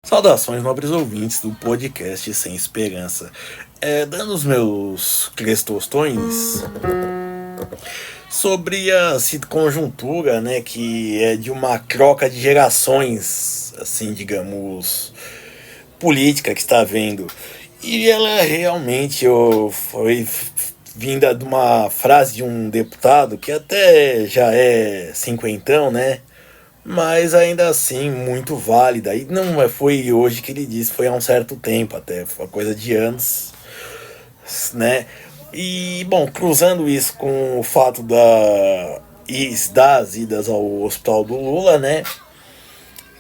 Saudações, nobres ouvintes do podcast Sem Esperança. Dando os meus crestostões sobre a conjuntura, né, que é de uma troca de gerações, assim, digamos, política que está havendo. E ela realmente foi vinda de uma frase de um deputado que até já é cinquentão, né? Mas ainda assim muito válida. E não foi hoje que ele disse, foi há um certo tempo até, foi uma coisa de anos, né? E, bom, cruzando isso com o fato das idas ao hospital do Lula, né?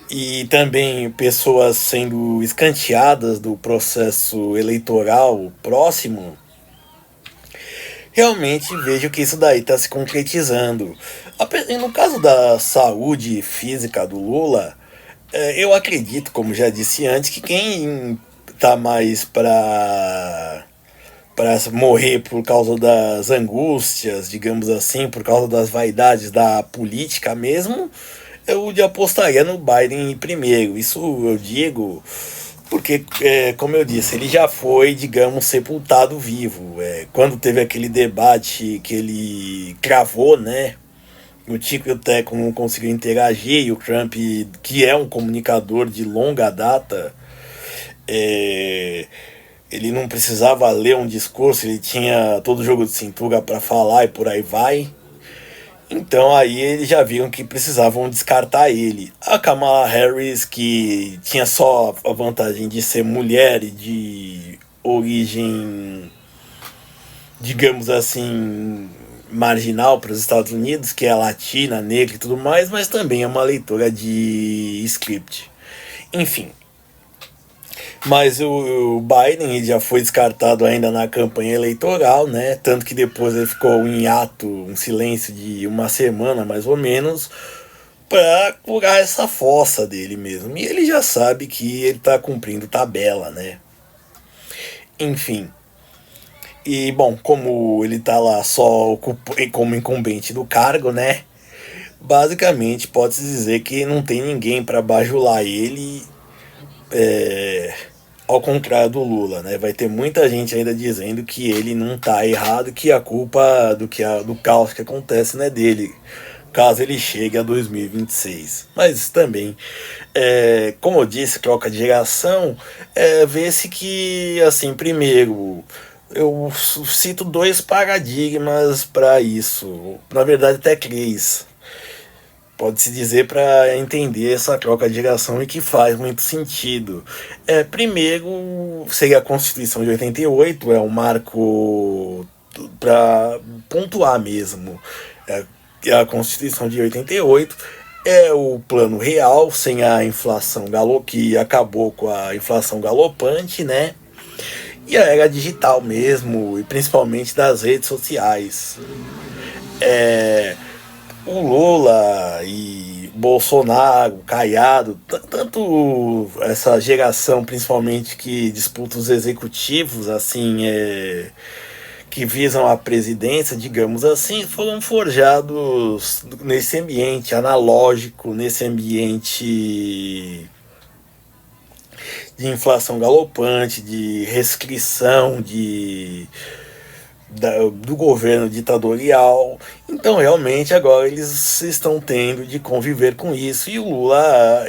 E também pessoas sendo escanteadas do processo eleitoral próximo, realmente vejo que isso daí está se concretizando. E no caso da saúde física do Lula, eu acredito, como já disse antes, que quem tá mais para morrer por causa das angústias, digamos assim, por causa das vaidades da política mesmo, eu apostaria no Biden em primeiro. Isso eu digo porque, como eu disse, ele já foi, digamos, sepultado vivo. Quando teve aquele debate que ele cravou, né? O Tico e o Teco não conseguiram interagir, e o Trump, que é um comunicador de longa data, é, ele não precisava ler um discurso, ele tinha todo o jogo de cintura para falar e por aí vai. Então aí eles já viram que precisavam descartar ele. A Kamala Harris, que tinha só a vantagem de ser mulher e de origem, digamos assim, marginal para os Estados Unidos, que é latina, negra e tudo mais, mas também é uma leitora de script. Enfim. Mas o Biden ele já foi descartado ainda na campanha eleitoral, né? Tanto que depois ele ficou em ato, um silêncio de uma semana mais ou menos, para curar essa fossa dele mesmo. E ele já sabe que ele tá cumprindo tabela, né? Enfim. E, bom, como ele tá lá só como incumbente do cargo, né? Basicamente pode-se dizer que não tem ninguém para bajular ele, é, ao contrário do Lula, né? Vai ter muita gente ainda dizendo que ele não tá errado, que a culpa do caos que acontece não é dele, caso ele chegue a 2026. Mas também, como eu disse, troca de geração, vê-se que, assim, primeiro, eu cito dois paradigmas para isso, na verdade até três, pode-se dizer, para entender essa troca de geração e que faz muito sentido. Primeiro, seria a Constituição de 88, é um marco para pontuar mesmo. A Constituição de 88 é o plano real, sem a inflação que acabou com a inflação galopante, né? E a era digital mesmo, e principalmente das redes sociais. O Lula e Bolsonaro, Caiado, tanto essa geração principalmente que disputa os executivos, assim, que visam a presidência, digamos assim, foram forjados nesse ambiente analógico, nesse ambiente de inflação galopante, de restrição, do governo ditatorial. Então realmente agora eles estão tendo de conviver com isso. E o Lula,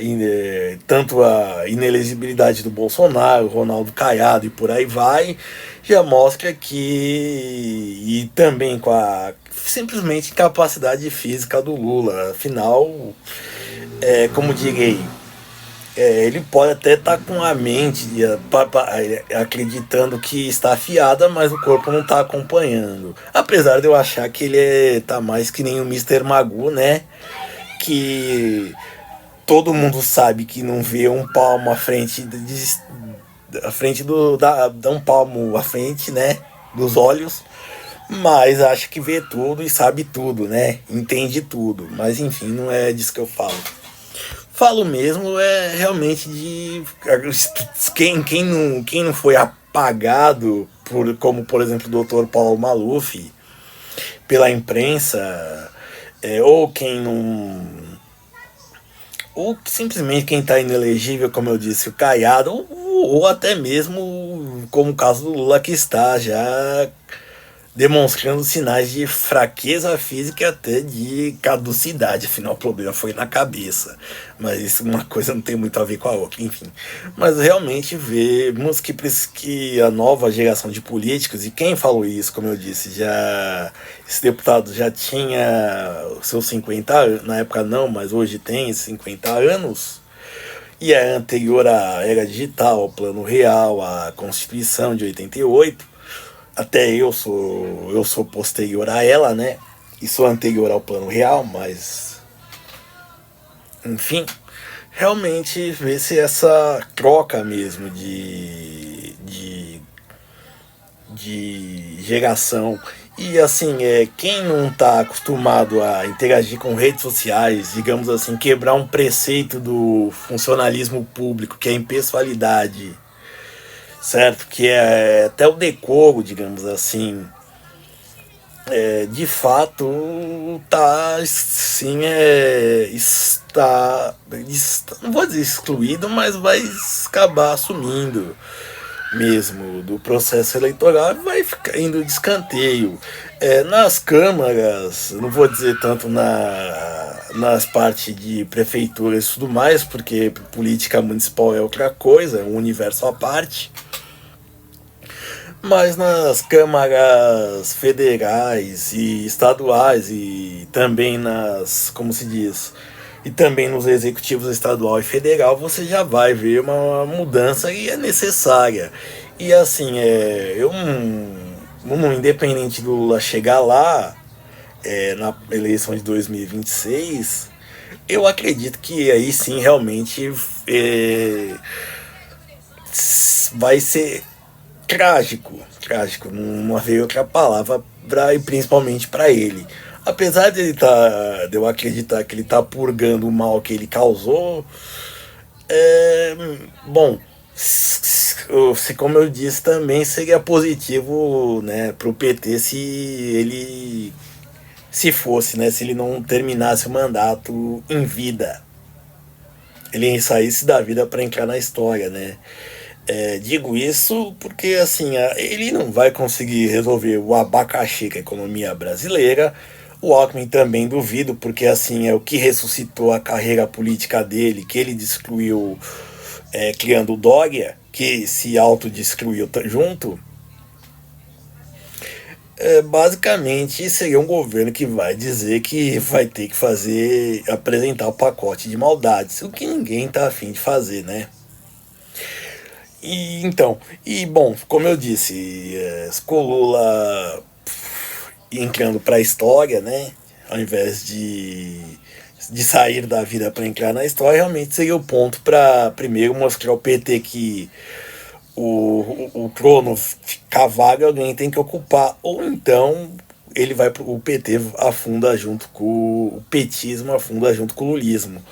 tanto a inelegibilidade do Bolsonaro, Ronaldo Caiado e por aí vai, já mostra que, e também com a simplesmente capacidade física do Lula, afinal, como direi, ele pode até estar com a mente acreditando que está afiada, mas o corpo não está acompanhando. Apesar de eu achar que ele tá mais que nem o Mr. Magoo, né? Que todo mundo sabe que não vê um palmo à frente à frente dá um palmo à frente, né? Dos olhos. Mas acha que vê tudo e sabe tudo, né? Entende tudo. Mas enfim, não é disso que eu falo. Falo mesmo realmente de quem não foi apagado como por exemplo o Dr. Paulo Maluf pela imprensa, ou quem não ou simplesmente quem está inelegível, como eu disse, o Caiado, ou até mesmo como o caso do Lula, que está já demonstrando sinais de fraqueza física e até de caducidade, afinal o problema foi na cabeça. Mas isso uma coisa não tem muito a ver com a outra, enfim. Mas realmente vemos que a nova geração de políticos, e quem falou isso, como eu disse, já esse deputado já tinha seus 50 anos, na época não, mas hoje tem 50 anos, e é anterior à era digital, ao Plano Real, à Constituição de 88. Até eu sou posterior a ela, né? E sou anterior ao Plano Real, mas enfim, realmente vê-se essa troca mesmo de geração. E assim, quem não está acostumado a interagir com redes sociais, digamos assim, quebrar um preceito do funcionalismo público, que é a impessoalidade, certo? Que é até o decoro, digamos assim, de fato tá sim, está, não vou dizer excluído, mas vai acabar assumindo mesmo do processo eleitoral, vai ficar indo de escanteio. Nas câmaras, não vou dizer tanto nas partes de prefeituras e tudo mais, porque política municipal é outra coisa, é um universo à parte. Mas nas câmaras federais e estaduais e também como se diz, e também nos executivos estadual e federal, você já vai ver uma mudança e é necessária. E assim, independente do Lula chegar lá, na eleição de 2026, eu acredito que aí sim realmente vai ser trágico, não havia outra palavra, e principalmente para ele. Apesar de eu acreditar que ele tá purgando o mal que ele causou, bom, como eu disse, também seria positivo, né, pro PT se fosse, né, se ele não terminasse o mandato em vida, ele saísse da vida para entrar na história, né. Digo isso porque assim, ele não vai conseguir resolver o abacaxi com a economia brasileira. O Alckmin também duvido, porque assim é o que ressuscitou a carreira política dele, que ele destruiu criando o Dória, que se autodestruiu junto. Basicamente seria um governo que vai dizer que vai ter que apresentar o pacote de maldades, o que ninguém tá afim de fazer, né? E bom, como eu disse, Lula entrando para a história, né? Ao invés de sair da vida para entrar na história, realmente seria o ponto para primeiro mostrar ao PT que o trono ficar vago, alguém tem que ocupar, ou então o PT afunda junto com o petismo, afunda junto com o lulismo.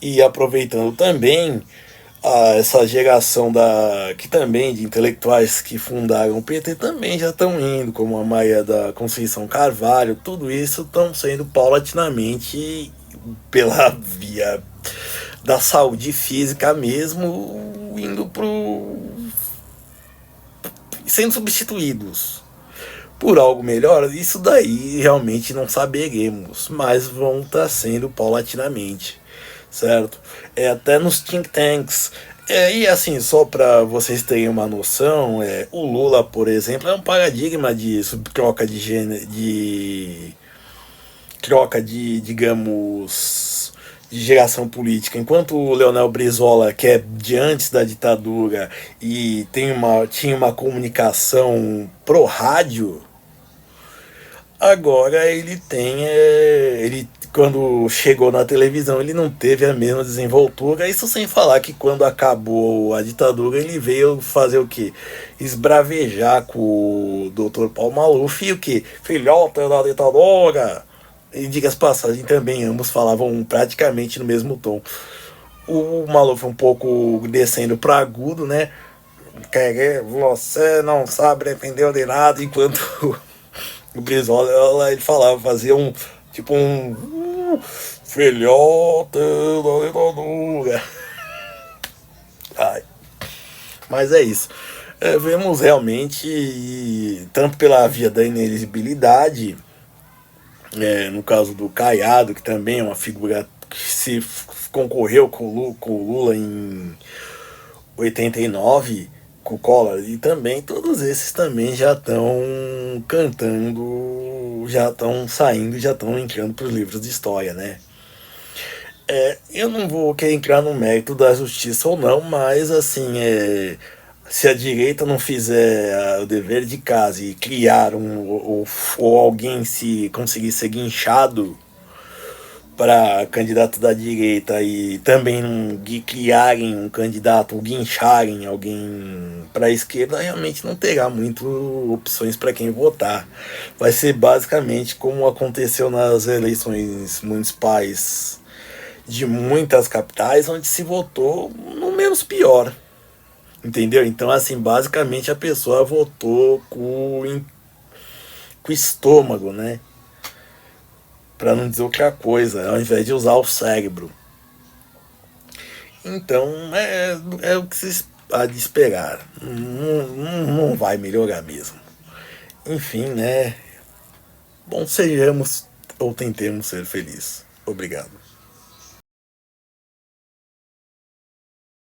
E aproveitando também essa geração que também de intelectuais que fundaram o PT também já estão indo, como a Maia da Conceição Carvalho, tudo isso estão sendo paulatinamente pela via da saúde física mesmo, sendo substituídos por algo melhor. Isso daí realmente não saberemos, mas vão estar sendo paulatinamente, certo? Até nos think tanks. E assim, só para vocês terem uma noção, o Lula, por exemplo, é um paradigma de troca de gênero, digamos, de geração política. Enquanto o Leonel Brizola, que é de antes da ditadura e tinha uma comunicação pro rádio, agora ele quando chegou na televisão ele não teve a mesma desenvoltura, isso sem falar que quando acabou a ditadura ele veio fazer o que? Esbravejar com o Dr. Paulo Maluf e o que? Filhota da ditadura. E diga-se passagem também, ambos falavam praticamente no mesmo tom. O Maluf um pouco descendo para agudo, né? Você não sabe defender de nada, enquanto o Brizola ele falava, fazia um tipo Filhote da ditadura. Ai. Mas é isso. Vemos realmente, tanto pela via da inelegibilidade, no caso do Caiado, que também é uma figura que se concorreu com o Lula em 89, com o Collor, e também todos esses também já estão cantando, já estão saindo, já estão entrando para os livros de história, né? Eu não vou querer entrar no mérito da justiça ou não, mas assim, se a direita não fizer o dever de casa e criar ou alguém se conseguir ser guinchado para candidato da direita e também não criarem um candidato ou guincharem alguém para a esquerda, realmente não terá muito opções para quem votar. Vai ser basicamente como aconteceu nas eleições municipais de muitas capitais, onde se votou no menos pior. Entendeu? Então, assim, basicamente a pessoa votou com o estômago, né? Para não dizer outra coisa, ao invés de usar o cérebro. Então, é o que se há de esperar. Não vai melhorar mesmo. Enfim, né? Bom, sejamos ou tentemos ser felizes. Obrigado.